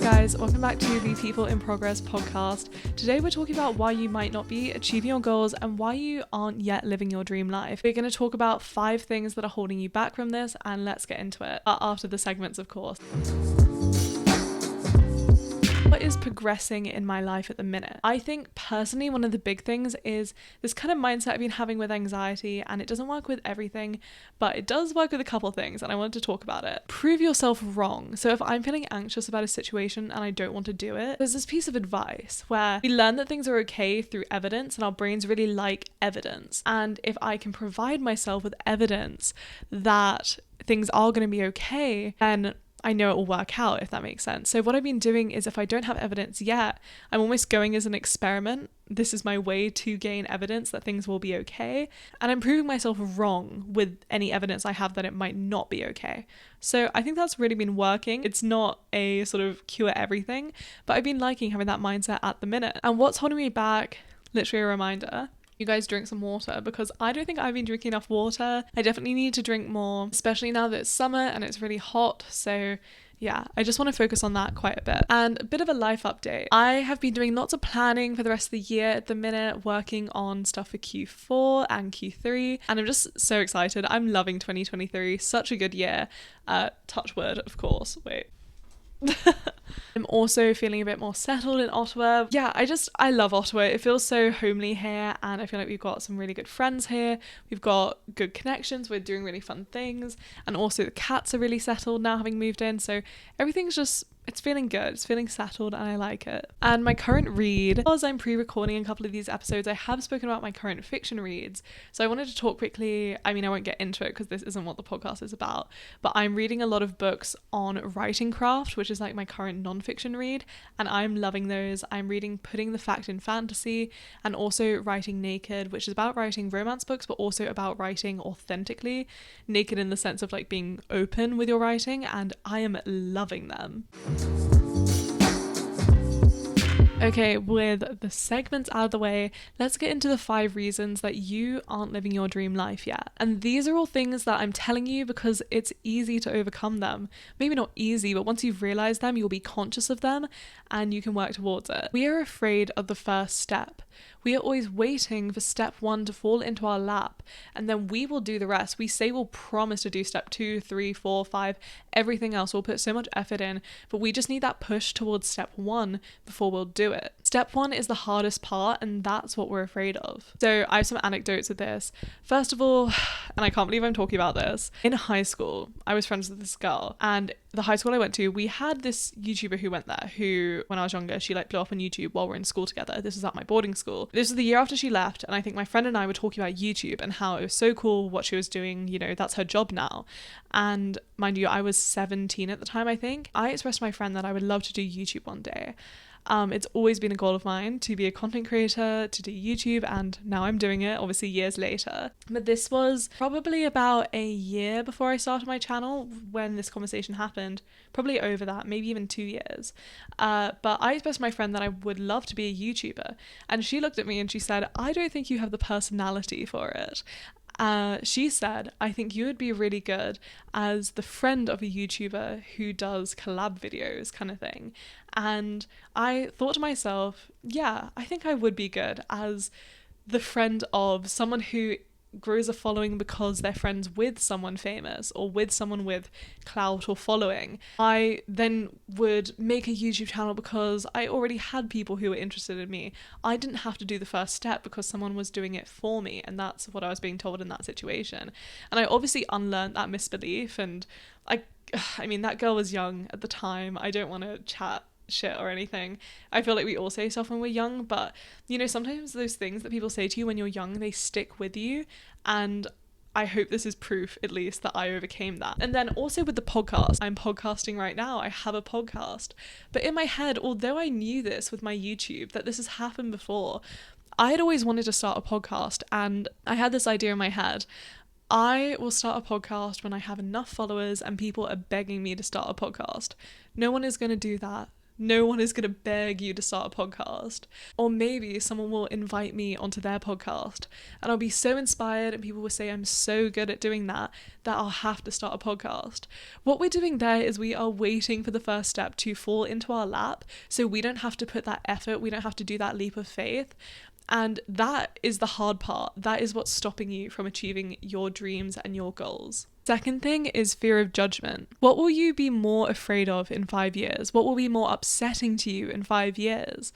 guys, welcome back to the People in Progress podcast. Today we're talking about why you might not be achieving your goals and why you aren't yet living your dream life. We're going to talk about 5 things that are holding you back from this, and let's get into it. After the segments, of course. What is progressing in my life at the minute? I think personally one of the big things is this kind of mindset I've been having with anxiety, and it doesn't work with everything, but it does work with a couple things, and I wanted to talk about it. Prove yourself wrong. So if I'm feeling anxious about a situation and I don't want to do it, there's this piece of advice where we learn that things are okay through evidence, and our brains really like evidence. And if I can provide myself with evidence that things are going to be okay, then I know it will work out, if that makes sense. So what I've been doing is, if I don't have evidence yet, I'm almost going as an experiment. This is my way to gain evidence that things will be okay. And I'm proving myself wrong with any evidence I have that it might not be okay. So I think that's really been working. It's not a sort of cure everything, but I've been liking having that mindset at the minute. And what's holding me back, literally a reminder, you guys drink some water, because I don't think I've been drinking enough water. I definitely need to drink more, especially now that it's summer and it's really hot. So yeah, I just want to focus on that quite a bit. And a bit of a life update. I have been doing lots of planning for the rest of the year at the minute, working on stuff for Q4 and Q3, and I'm just so excited. I'm loving 2023. Such a good year. Touch wood, of course. Wait. I'm also feeling a bit more settled in Ottawa. Yeah, I love Ottawa. It feels so homely here, and I feel like we've got some really good friends here. We've got good connections. We're doing really fun things, and also the cats are really settled now, having moved in. So everything's just, it's feeling good. It's feeling settled, and I like it. And my current read, because I'm pre-recording a couple of these episodes, I have spoken about my current fiction reads. So I wanted to talk quickly. I mean, I won't get into it because this isn't what the podcast is about, but I'm reading a lot of books on writing craft, which is like my current non-fiction read, and I'm loving those. I'm reading Putting the Fact in Fantasy, and also Writing Naked, which is about writing romance books, but also about writing authentically, naked in the sense of like being open with your writing, and I am loving them. Okay, with the segments out of the way, let's get into the 5 reasons that you aren't living your dream life yet. And these are all things that I'm telling you because it's easy to overcome them. Maybe not easy, but once you've realized them, you'll be conscious of them and you can work towards it. We are afraid of the first step. We are always waiting for step 1 to fall into our lap, and then we will do the rest. We say we'll promise to do step 2, 3, 4, 5, everything else. We'll put so much effort in, but we just need that push towards step 1 before we'll do it. Step 1 is the hardest part, and that's what we're afraid of. So I have some anecdotes with this. First of all, and I can't believe I'm talking about this, in high school, I was friends with this girl, and the high school I went to, we had this YouTuber who went there, who, when I was younger, she like blew up on YouTube while we're in school together. This was at my boarding school. This was the year after she left, and I think my friend and I were talking about YouTube and how it was so cool what she was doing, you know, that's her job now. And mind you, I was 17 at the time, I think. I expressed to my friend that I would love to do YouTube one day. It's always been a goal of mine to be a content creator, to do YouTube, and now I'm doing it, obviously years later. But this was probably about a year before I started my channel when this conversation happened, probably over that, maybe even 2 years. But I expressed to my friend that I would love to be a YouTuber, and she looked at me and she said, "I don't think you have the personality for it." She said, "I think you would be really good as the friend of a YouTuber who does collab videos," kind of thing. And I thought to myself, yeah, I think I would be good as the friend of someone who grows a following because they're friends with someone famous or with someone with clout or following. I then would make a YouTube channel because I already had people who were interested in me. I didn't have to do the first step because someone was doing it for me, and that's what I was being told in that situation. And I obviously unlearned that misbelief, and I mean, that girl was young at the time. I don't want to chat shit or anything. I feel like we all say stuff when we're young, but you know, sometimes those things that people say to you when you're young, they stick with you, and I hope this is proof, at least, that I overcame that. And then also with the podcast, I'm podcasting right now. I have a podcast, but in my head, although I knew this with my YouTube, that this has happened before, I had always wanted to start a podcast, and I had this idea in my head. I will start a podcast when I have enough followers and people are begging me to start a podcast. No one is going to do that No one is going to beg you to start a podcast. Or maybe someone will invite me onto their podcast and I'll be so inspired and people will say I'm so good at doing that I'll have to start a podcast. What we're doing there is we are waiting for the first step to fall into our lap so we don't have to put that effort, we don't have to do that leap of faith. And that is the hard part. That is what's stopping you from achieving your dreams and your goals. Second thing is fear of judgment. What will you be more afraid of in 5 years? What will be more upsetting to you in 5 years?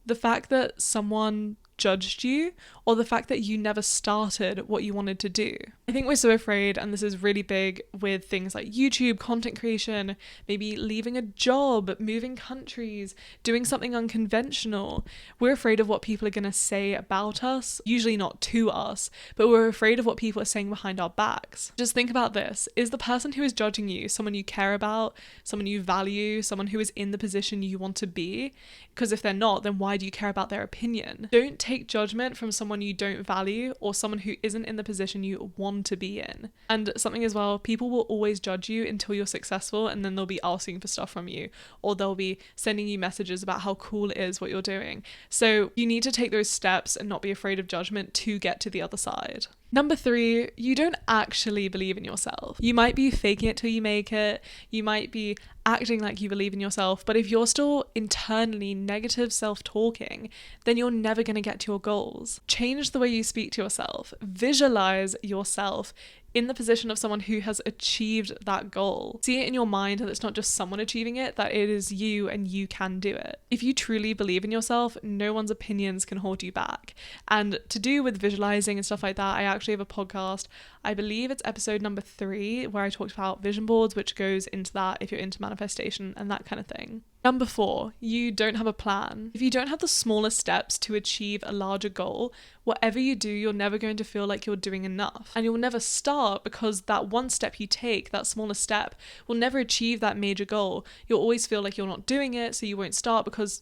The fact that someone judged you, or the fact that you never started what you wanted to do. I think we're so afraid, and this is really big with things like YouTube, content creation, maybe leaving a job, moving countries, doing something unconventional. We're afraid of what people are going to say about us, usually not to us, but we're afraid of what people are saying behind our backs. Just think about this. Is the person who is judging you someone you care about, someone you value, someone who is in the position you want to be? Because if they're not, then why do you care about their opinion? Don't take judgment from someone you don't value or someone who isn't in the position you want to be in. And something as well, people will always judge you until you're successful, and then they'll be asking for stuff from you, or they'll be sending you messages about how cool it is what you're doing. So you need to take those steps and not be afraid of judgment to get to the other side. Number 3, you don't actually believe in yourself. You might be faking it till you make it. You might be acting like you believe in yourself, but if you're still internally negative self-talking, then you're never going to get to your goals. Change the way you speak to yourself. Visualize yourself in the position of someone who has achieved that goal. See it in your mind that it's not just someone achieving it, that it is you and you can do it. If you truly believe in yourself, no one's opinions can hold you back. And to do with visualizing and stuff like that, I actually have a podcast. I believe it's episode number 3 where I talked about vision boards, which goes into that if you're into manifestation and that kind of thing. Number 4, you don't have a plan. If you don't have the smallest steps to achieve a larger goal, whatever you do, you're never going to feel like you're doing enough. And you'll never start because that one step you take, that smallest step, will never achieve that major goal. You'll always feel like you're not doing it, so you won't start because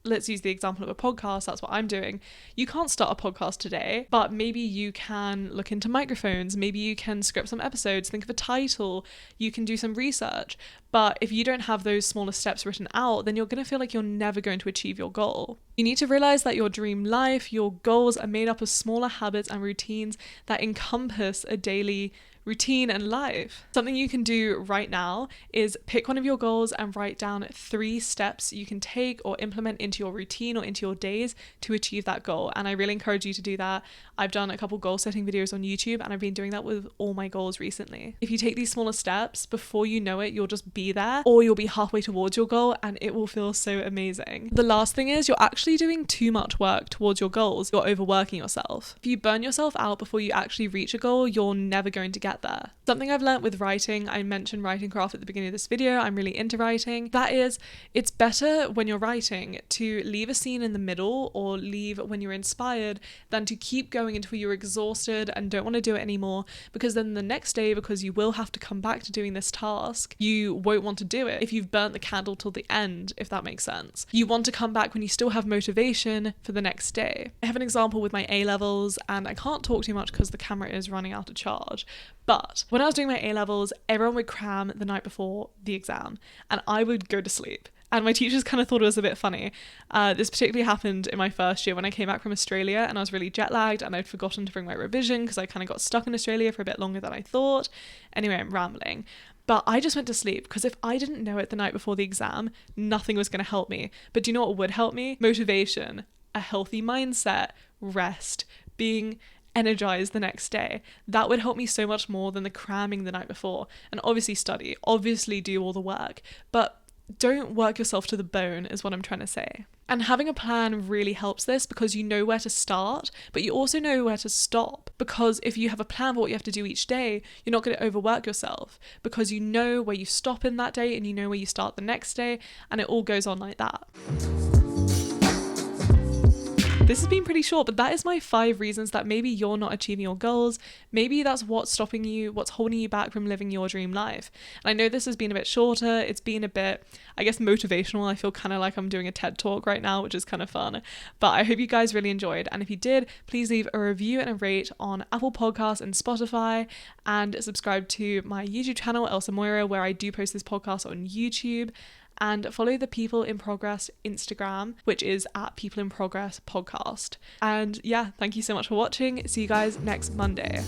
let's use the example of a podcast. That's what I'm doing. You can't start a podcast today, but maybe you can look into microphones. Maybe you can script some episodes, think of a title. You can do some research. But if you don't have those smaller steps written out, then you're going to feel like you're never going to achieve your goal. You need to realize that your dream life, your goals are made up of smaller habits and routines that encompass a daily routine and life. Something you can do right now is pick one of your goals and write down 3 steps you can take or implement into your routine or into your days to achieve that goal. And I really encourage you to do that. I've done a couple goal setting videos on YouTube and I've been doing that with all my goals recently. If you take these smaller steps, before you know it, you'll just be there, or you'll be halfway towards your goal and it will feel so amazing. The last thing is you're actually doing too much work towards your goals. You're overworking yourself. If you burn yourself out before you actually reach a goal, you're never going to get there. Something I've learned with writing, I mentioned writing craft at the beginning of this video, I'm really into writing. That is, it's better when you're writing to leave a scene in the middle or leave when you're inspired than to keep going until you're exhausted and don't want to do it anymore, because then the next day, because you will have to come back to doing this task, you won't want to do it if you've burnt the candle till the end, if that makes sense. You want to come back when you still have motivation for the next day. I have an example with my A-levels, and I can't talk too much because the camera is running out of charge. But when I was doing my A-levels, everyone would cram the night before the exam and I would go to sleep. And my teachers kind of thought it was a bit funny. This particularly happened in my first year when I came back from Australia and I was really jet lagged and I'd forgotten to bring my revision because I kind of got stuck in Australia for a bit longer than I thought. Anyway, I'm rambling. But I just went to sleep because if I didn't know it the night before the exam, nothing was going to help me. But do you know what would help me? Motivation, a healthy mindset, rest, being energized the next day. That would help me so much more than the cramming the night before. And obviously study, obviously do all the work, but don't work yourself to the bone is what I'm trying to say. And having a plan really helps this because you know where to start, but you also know where to stop. Because if you have a plan for what you have to do each day, you're not going to overwork yourself because you know where you stop in that day and you know where you start the next day, and it all goes on like that. This has been pretty short, but that is my 5 reasons that maybe you're not achieving your goals. Maybe that's what's stopping you, what's holding you back from living your dream life. And I know this has been a bit shorter. It's been a bit, I guess, motivational. I feel kind of like I'm doing a TED talk right now, which is kind of fun. But I hope you guys really enjoyed. And if you did, please leave a review and a rate on Apple Podcasts and Spotify, and subscribe to my YouTube channel, Elsa Moira, where I do post this podcast on YouTube. and follow the People in Progress Instagram, which is at People in Progress Podcast. And yeah, thank you so much for watching. See you guys next Monday.